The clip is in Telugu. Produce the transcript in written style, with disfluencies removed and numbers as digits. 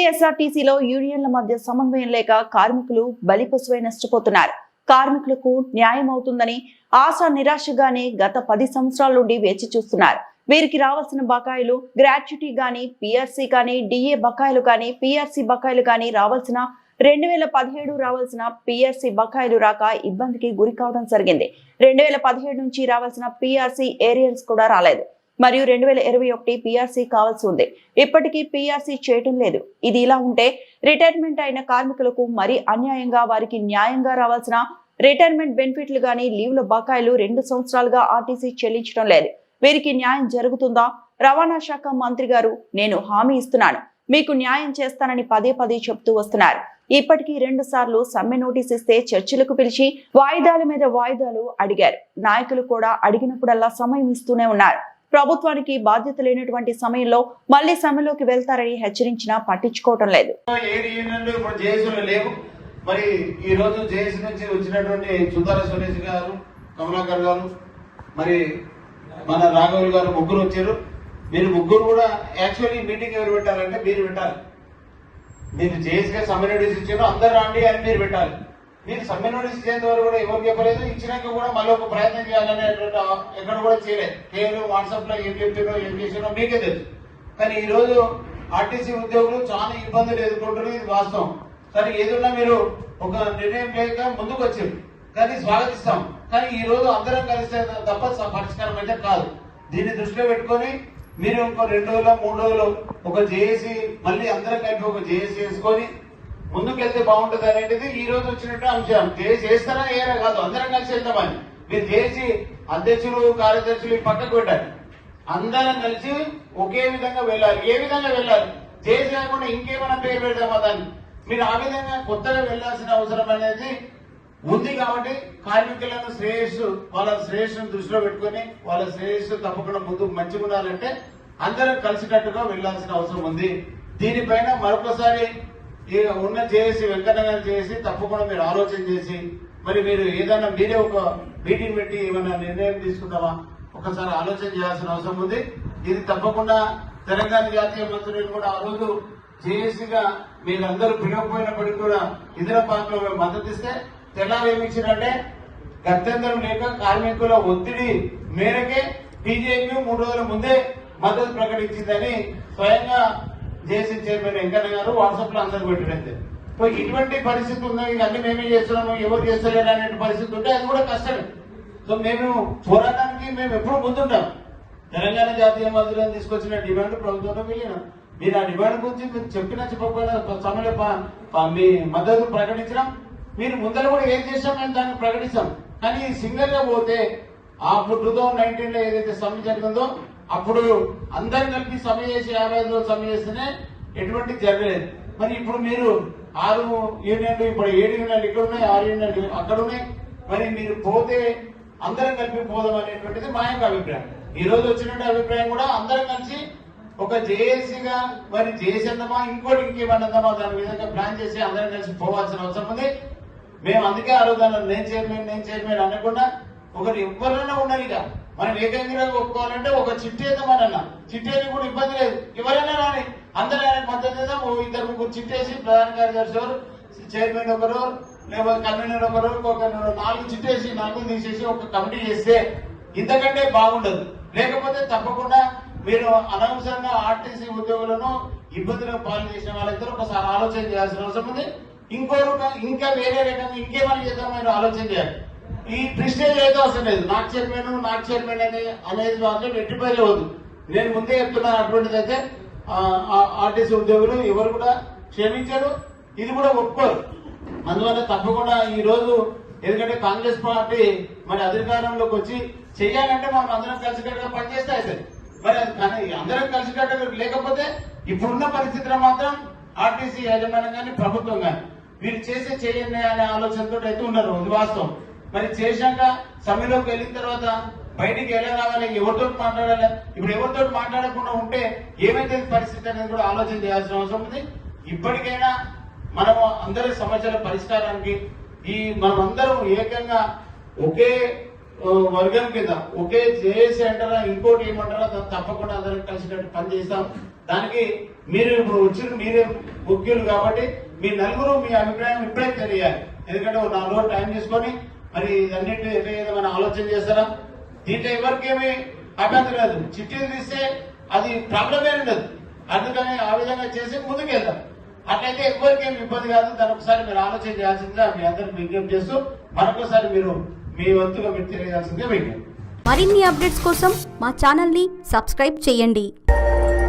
ఏపీఎస్ఆర్టీసీలో యూనియన్ల మధ్య సమన్వయం లేక కార్మికులు బలిపశువై నష్టపోతున్నారు. కార్మికులకు న్యాయం అవుతుందని ఆశ నిరాశగానే గత 10 సంవత్సరాల నుండి వేచి చూస్తున్నారు. వీరికి రావాల్సిన బకాయిలు, గ్రాట్యుటీ గానీ, పిఆర్సీ కానీ, డిఏ బకాయిలు కానీ, పిఆర్సీ బకాయిలు కానీ రావాల్సిన 2017 రావాల్సిన పిఆర్సీ బకాయిలు రాక ఇబ్బందికి గురి కావడం జరిగింది. 2017 నుంచి రావాల్సిన పిఆర్సీ ఏరియర్స్ కూడా రాలేదు. మరియు 2021 పిఆర్సీ కావాల్సి ఉంది. ఇప్పటికీ పిఆర్సీ చేయటం లేదు. ఇది ఇలా ఉంటే రిటైర్మెంట్ అయిన కార్మికులకు మరీ అన్యాయంగా వారికి న్యాయంగా రావాల్సిన రిటైర్మెంట్ బెనిఫిట్లు గానీ, లీవ్ల బకాయిలు 2 సంవత్సరాలుగా ఆర్టీసీ చెల్లించడం లేదు. వీరికి న్యాయం జరుగుతుందా? రవాణా శాఖ మంత్రి గారు నేను హామీ ఇస్తున్నాను, మీకు న్యాయం చేస్తానని పదే చెప్తూ వస్తున్నారు. ఇప్పటికీ 2 సార్లు సమ్మె నోటీస్ ఇస్తే చర్చలకు పిలిచి వాయిదాల మీద వాయిదాలు అడిగారు. నాయకులు కూడా అడిగినప్పుడల్లా సమయం ఇస్తూనే ఉన్నారు. ప్రభుత్వానికి బాధ్యత లేనటువంటి సమయంలో మళ్లీ సమ్మెలోకి వెళ్తారని హెచ్చరించినా పట్టించుకోవటం లేదు. మరి ఈ రోజు జేఏసీ నుంచి వచ్చినటువంటి చుందాల సురేష్ గారు, కమలాకర్ గారు, మరి మన రాఘవులు గారు ముగ్గురు వచ్చారు. మీరు ముగ్గురు కూడా యాక్చువల్లీ మీటింగ్ ఎవరు పెట్టాలంటే మీరు పెట్టాలి. మీరు జేఏసీగా సమ్మె నోటీస్ ఇచ్చారు, అందరు రండి అని మీరు పెట్టాలి. మీరు సమ్మె నోటీస్ ఇచ్చేంత వరకు కూడా ఎవరు చెప్పలేదు. ఇచ్చినాక కూడా మళ్ళీ ఒక ప్రయత్నం చేయాలనేటువంటి ఎక్కడ కూడా చేయలేదు. కేవలం వాట్సాప్ లో ఏం చెప్తారో ఏం చేసారో మీకే తెలుసు. కానీ ఈ రోజు ఆర్టీసీ ఉద్యోగులు చాలా ఇబ్బందులు ఎదుర్కొంటున్నారు, ఇది వాస్తవం. కానీ ఏదన్నా మీరు ఒక నిర్ణయం లేక ముందుకు వచ్చారు, కానీ స్వాగతిస్తాం. కానీ ఈ రోజు అందరం కలిస్తే తప్ప పరిష్కారం అయితే కాదు. దీన్ని దృష్టిలో పెట్టుకొని మీరు ఇంకో 2 రోజులు 3 రోజులు ఒక జేఏసీ మళ్ళీ అందరం కలిపి ఒక జేఏసీ వేసుకొని ముందుకెళ్తే బాగుంటుంది అనేది ఈ రోజు వచ్చినట్టు అంశం. జేఏసీ వేస్తారా ఏరా కాదు, అందరం కలిసి వెళ్తామని. మీరు జేఏసీ అధ్యక్షులు, కార్యదర్శులు పక్కకు పెట్టాలి. అందరం కలిసి ఒకే విధంగా వెళ్ళాలి. ఏ విధంగా వెళ్ళాలి? జేఏసీ కాకుండా ఇంకేమైనా పేరు పెడతామా దాన్ని? మీరు ఆ విధంగా కొత్తగా వెళ్లాల్సిన అవసరం అనేది ఉంది. కాబట్టి కార్మికులను వాళ్ళ శ్రేయస్సును దృష్టిలో పెట్టుకుని వాళ్ళ శ్రేయస్సు తప్పకుండా ముందుకు మంచిగా ఉండాలంటే అందరం కలిసికట్టుగా వెళ్లాల్సిన అవసరం ఉంది. దీనిపైన మరొకసారి ఉన్న జేఏసీ వెంకన్న గారు చేసి తప్పకుండా మీరు ఆలోచన చేసి మరి మీరు ఏదైనా మీరే ఒక మీటింగ్ పెట్టి ఏమైనా నిర్ణయం తీసుకుంటామా ఒకసారి ఆలోచన చేయాల్సిన అవసరం ఉంది. ఇది తప్పకుండా తెలంగాణ జాతీయ మంత్రులు కూడా ఆ రోజు జేఏసీగా మీరందరూ పిలవకపోయినప్పటికీ కూడా హైదరాబాద్ లో మేము మద్దతు ఇస్తే తెల్లారు ఏమి ఇచ్చారంటే గత్యంతరం లేక కార్మికుల ఒత్తిడి మేరకే బీజేపీ 3 రోజుల ముందే మద్దతు ప్రకటించిందని స్వయంగా జేఏసీ చైర్మన్ వెంకన్న గారు వాట్సాప్ లో అందరూ పెట్టినట్టు. ఇటువంటి పరిస్థితి ఉన్నాయి. అన్ని మేమే చేస్తున్నాము, ఎవరు చేస్తలేరు అనే పరిస్థితి ఉంటే అది కూడా కష్టమే. సో మేము పోరాటానికి మేము ఎప్పుడు ముందుంటాం. తెలంగాణ జాతీయ మంత్రులను తీసుకొచ్చిన డిమాండ్ ప్రభుత్వంలో వెళ్ళినాం. మీరు ఆ డిమాండ్ గురించి మీరు చెప్పకపోయినా సమయంలో మీ మద్దతు ప్రకటించడం, మీరు ముందర కూడా ఏం చేస్తాం మేము దాన్ని ప్రకటిస్తాం. కానీ సింగిల్ గా పోతే అప్పుడు 2019 లో ఏదైతే సమ్మె జరిగిందో అప్పుడు అందరు కలిపి సమ్మె చేసి 55 రోజులు సమ్మె చేస్తేనే ఎటువంటి జరగలేదు. మరి ఇప్పుడు మీరు 6 యూనియన్లు, ఇప్పుడు 7 యూనియన్లు ఇక్కడ ఉన్నాయి, 6 యూనియన్లు అక్కడ ఉన్నాయి. మరి మీరు పోతే అందరం కలిపి పోదాం అనేటువంటిది మా యొక్క అభిప్రాయం. ఈ రోజు వచ్చినటువంటి అభిప్రాయం కూడా అందరం కలిసి ఒక జేఏసీగా మరి జేఏసీ అందామా ఇంకోటి ఇంకేమన్నదామా దాని విధంగా ప్లాన్ చేసి అందరం కలిసి పోవాల్సిన అవసరం ఉంది. మేము అందుకే ఆ రోజు నేను చైర్మన్ అనకుండా ఒకరు ఎవరైనా ఉండాలి. ఇక మనం ఏకంగా ఒప్పుకోవాలంటే ఒక చిట్టి వేద్దామని చిట్టేది కూడా ఇబ్బంది లేదు. ఎవరైనా రాని అందరూ ఆయన మద్దతు చేద్దాం. 2-3 చిట్టేసి ప్రధాన కార్యదర్శి ఎవరు, చైర్మన్ ఒకరు, లేకపోతే కన్వీనర్ ఒకరు, ఒక 4 చిట్టేసి 4 తీసేసి ఒక కమిటీ చేస్తే ఇంతకంటే బాగుండదు. లేకపోతే తప్పకుండా మీరు అనవసరంగా ఆర్టీసీ ఉద్యోగులను ఇబ్బందులకు పాలు చేసిన వాళ్ళిద్దరూ ఒకసారి ఆలోచన చేయాల్సిన అవసరం ఉంది. ఇంకా వేరే రకంగా ఇంకేమైనా చేద్దాం మీరు ఆలోచన చేయాలి. ఈ ప్రిస్టేజ్ ఏదో అవసరం లేదు. నాకు చైర్మన్ అనేది మాత్రం ఎట్టిపైలే వద్దు. నేను ముందే చెప్తున్నాను, అటువంటిది అయితే ఆర్టీసీ ఉద్యోగులు ఎవరు కూడా క్షమించారు, ఇది కూడా ఒప్పుకోరు. అందువల్ల తప్పకుండా ఈ రోజు ఎందుకంటే కాంగ్రెస్ పార్టీ మరి అధికారంలోకి వచ్చి చెయ్యాలంటే మనం అందరం కలిసికట్టుగా పనిచేస్తే అవుతుంది. మరి కానీ అందరం కలిసికట్టుగా లేకపోతే ఇప్పుడున్న పరిస్థితిలో మాత్రం ఆర్టీసీ యాజమాన్యం కానీ ప్రభుత్వం కానీ వీరు చేయండి అనే ఆలోచనతో అయితే ఉన్నారు, ఇది వాస్తవం. మరి చేశాక సమ్మెలోకి వెళ్ళిన తర్వాత బయటికి ఎలా రావాలి, ఎవరితో మాట్లాడాలి, ఇప్పుడు ఎవరితో మాట్లాడకుండా ఉంటే ఏమైతే పరిస్థితి అనేది కూడా ఆలోచన చేయాల్సిన అవసరం ఉంది. ఇప్పటికైనా మనం అందరి సమస్యల పరిష్కారానికి మనం అందరం ఏకంగా ఒకే వర్గం కింద ఒకే జేఏసీ అంటారా ఇంకోటి ఏమంటారా తప్పకుండా అందరం కలిసినట్టు పనిచేస్తాం. దానికి మీరు ఇప్పుడు వచ్చి మీరే ముఖ్యులు కాబట్టి మీ నలుగురు మీ అభిప్రాయం ఇప్పుడే తెలియాలి. ఎందుకంటే ఒక 4 రోజులు టైం తీసుకొని మరి ఇదన్నింటినీ ఏదైనా ఆలోచన చేస్తారా? దీంట్లో ఎవరికేమీ అభ్యంతరం లేదు. చిట్టీలు తీస్తే అది ప్రాబ్లమే ఉండదు. అందుకని ఆ విధంగా చేసి ముందుకు వెళ్తాం. అట్లయితే ఎవరికేమి ఇబ్బంది కాదు. దాని ఒకసారి మీరు ఆలోచన చేయాల్సిందిగా మీ అందరికి విజ్ఞప్తి చేస్తూ మరొకసారి మీరు మీ వంతుగా మీరు తెలియజేయాల్సిందిగా విజ్ఞప్తి. మరిన్ని అప్డేట్స్ కోసం మా ఛానల్ని సబ్స్క్రైబ్ చేయండి.